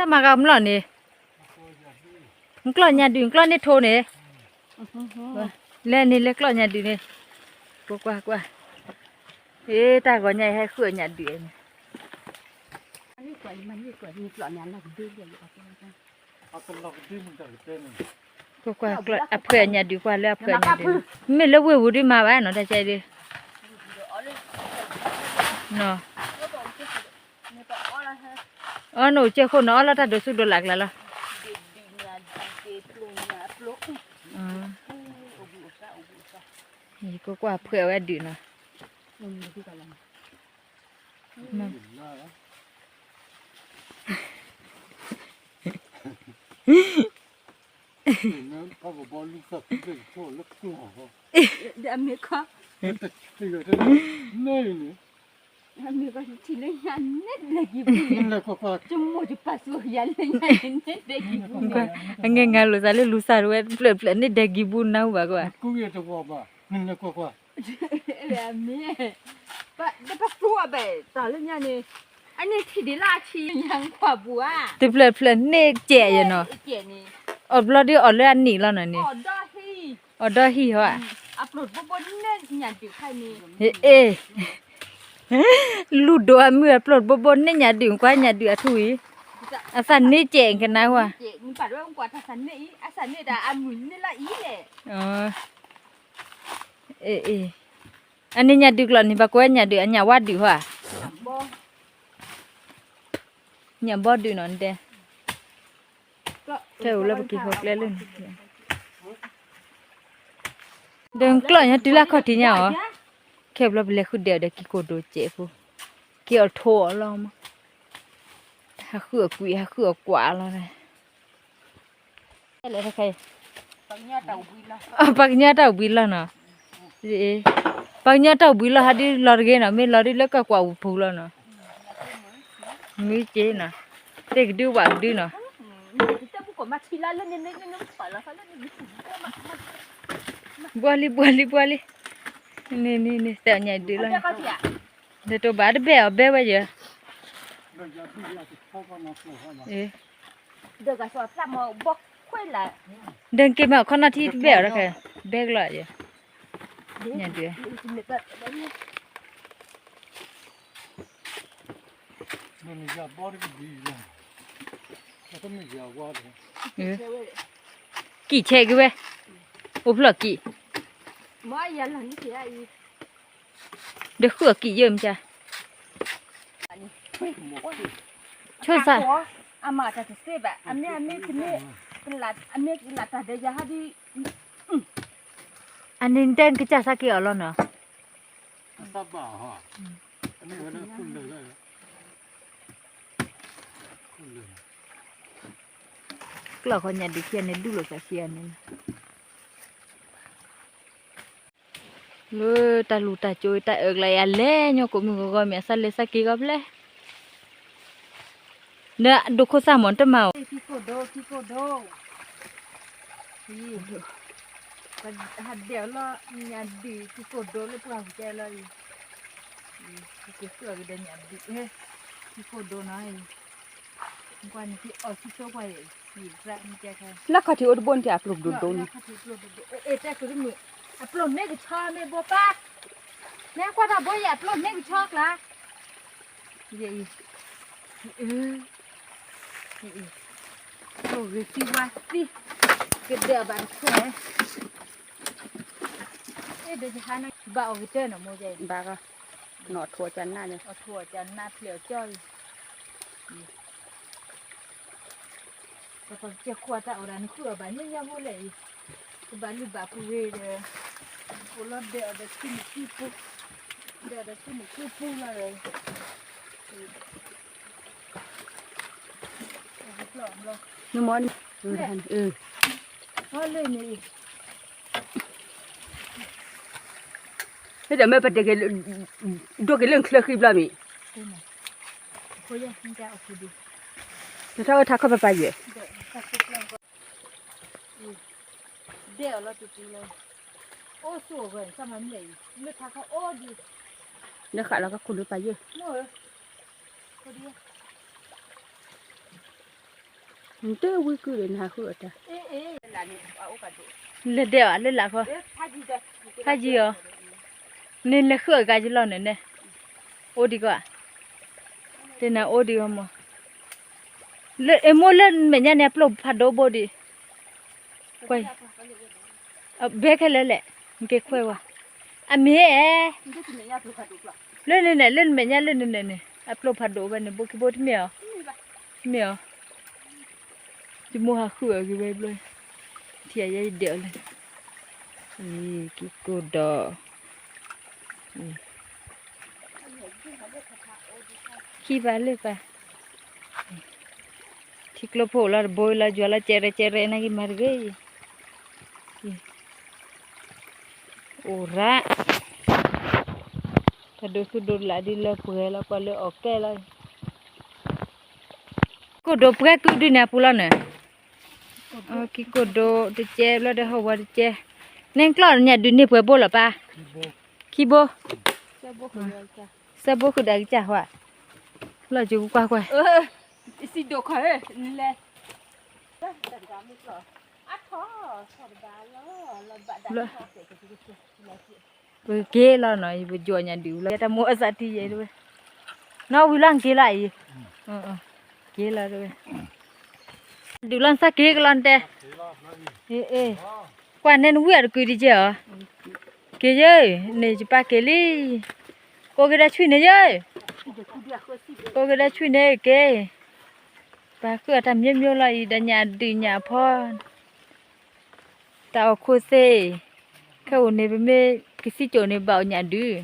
ta mà gặp lọ nè lọ nhà đường lọ nè thô nè lên nè lên lọ nhà đường nè qua ê ta có nhà hay khửa nhà đường qua ấp khửa nhà đường qua lên ấp khửa nhà đường mình lấy vui đi mà bạn nó đã chạy đi nó nổ chơi khôn nó là ta được sụt đồ lạc làนี่ก็กว่าเผื่อไว้ดื่นนะเดี๋ยวมีก็มีก็ที่เล่นยันเน็ตเด็กญี่ปุ่นจมูกจะปัสสาวะยันเล่นยันเน็ตเด็กญี่ปุ่นอันเงี้ยงานลูซาด้วยเปลือกนี่เด็กญี่ปุ่นนะว่าก็กูอยากจะบอกว่ามันจะกว่าเดี๋ยวมีปะเดี๋ยวปะกลัวไปต่อเล่นยันนี่อันนี้ที่ดีลาชียังกว่าบัวแต่เปลือกนี่เจ๋ยเนาะเจ๋นี่อดรอดดิอดเลือดนี่แล้วน่ะนี่อดดอฮีเหรออัปโหลดบ่บ่แน่นยันติใครนี่เอ๊ลูดดัวเมื่อปลดบ่นเนี่ยหยาดื่มกว่าหยาเดือถุยอาสันนี่เจ๋งกันนะว่ะเจ๋งมันปัดว่ามันกว่าทัสันนี่อาสันนี่ดาอาหมุนนี่ละอีแหละอ๋ออันนี้หยาดึกหรอนี่บักว่าหยาเดือหยาวัดดือว่ะบ่หยาบ่ดือนอนเด้เจ้าแล้วบ่กี่พกแล้วเลยเดินกล้อยหยาติละขอที่หยาอ๋อแคบแล้วไปเลยคือเดียวเด็กกี่โคโดเจ็บปุ๊เกี่ยวโถเรามาถ้าเขือกุยถ้าเขือกว่าเราเลยอะไรใครปังญาเต่าบุยละปักญาเต่าบุยละเนาะปักญาเต่าบุยละฮัดดิลอร์เกนะไม่ลอร์ดิเล็กก็กว่าพูละเนาะมีเจนะเด็กดูว่าดูเนาะแต่บุกมาทีละเล่นเล่นปล่อยละเขาเล่นบัวลินี่แต่ใหญ่ดีละเดี๋ยวตัวบาดเบี้ยไว้เยอะเดี๋ยวก็สอบซ้ำมาบอกค่อยละเดินเก็บมาคนละที่เบี้ยแล้วแค่เบี้ยละเยอะใหญ่ดีมันจะบอดก็ดีเลยแล้วก็ไม่ยาวว่าเลยกี่เช็คเว้ยอุปหลอกกี่ไม่ยันหลังนี่ไอ้เดี๋ยวขัวกี่เยิ่มจ้ะช่วยสั่อามาจะเสพแบบอันนี้คือนี่เป็นหลักอันนี้คือหลักแต่เดี๋ยวให้ดีอันนี้เต้นก็จะสักกี่อ๋อแล้วเนาะสับบ่าฮะอันนี้ก็ได้คุณเลยก็เราคนอยากดิเชียนในดูหลอกเชียนนี่เลยตาลูตาจุยตาเอิกเลยอันเล่ยก็มึงก็มีสันเลสักกี่กับเล่เนี่ยดูโคซ่าหมอนตะเมาที่โคโดนี่หัดเดี๋ยวละยันดีที่โคโดเลยพวกเราใจเลยที่เสือก็เดินยันดีที่โคโดน้อยกว่านี้ที่ที่โซ่ไปที่แรงแกค่ะแล้วเขาที่อุดบนที่อัปลุกดุนแต่คือมืออัปลนเนี่ยก็ชอบเนี่ยบัวป้าแม่กว่าถ้าบัวอยากอัปลนเนี่ยก็ชอบละยี่โอ้ยสิวะสิเกิดเดือบานแค่เดี๋ยวจะหาหน่อยบ่าววิเตอร์น่ะโมเจบ้าก็หนอดถั่วจันหน้าเลยถั่วจันหน้าเปลี่ยวจ้อยแต่พอเจ้าขวดจะเอาดันขวดบ้านยังยังโมเลยบ้านลูกบ้าผู้เวเดอผู้รถเดือดขึ้นขี้ปุ๊บเดือดขึ้นขี้ปุ๊บเลยน้ำมันว่าเลยนี่เดี๋ยวแม่ไปเด็กดูกันเรื่องเคลียร์คลิปแล้วมีคุยยังจะเอาคุยดีแต่ถ้าว่าทักเข้าไปเยอะเดี๋ยวเราจะกินเลยโอ้สวยเลยสมัยนี้ไม่ทักเขาโอ้ดีเนี่ยค่ะเราก็คุณไปเยอะโน่พอดี唔得，我个人还喝的。那你我感觉。 လက်တဲ့อ่ะလက်လာခေါ် 他记得。 ဖာကြီးရောနင်းလက်ခွကကြီးလောက်နေနေအိုဒီကတင်နာအိုဒီရောမလက်အမိုးလက်မညာနေပလုတ်ဖတ်တော့ဘောဒီကွယ်ဘဲခဲလဲလဲငေခွဲဝအမေ你这怎么样？不看都不。 လဲနေနေလက်မညာလက်နေနေအပလုတ်ဖတ်တော့ဘယ်နေဘုကဘတ်မြောမြောဒီမိုဟာခွကြီးပဲဘလို့တီရရတဲ့လေကီကိုတော့ ขี้บาเลยปะठीक लो पोला बोला ज्वाला चेहरे चेहरे ना की मर गई ओरा कदो सुदो लादी ला पुहेला पले ओके ला को दो पुहे कु दिना पुला ने की को दो ते चे ला de ho wa चे nen klo nya du ni pue bo la pa ki bo sa bo ku da cha hwa là chú qua qua xin đồ khởi nè vừa kia là nói vừa chùa nhà điệu là ta mua sao thì vậy thôi nó vừa lăng kia lại kia là rồi điệu lăng sao kia cái lăng tè ê quan nên uống được cười đi chứ kia chứ này chỉ ba kia đi cô cái đó chui này chứ cô cái đó chui này kê bà cứ làm nhâm nhô lại đã nhà từ nhàพ่อ tao khô xe khâu này bên cái xí chỗ này bảo nhà đứa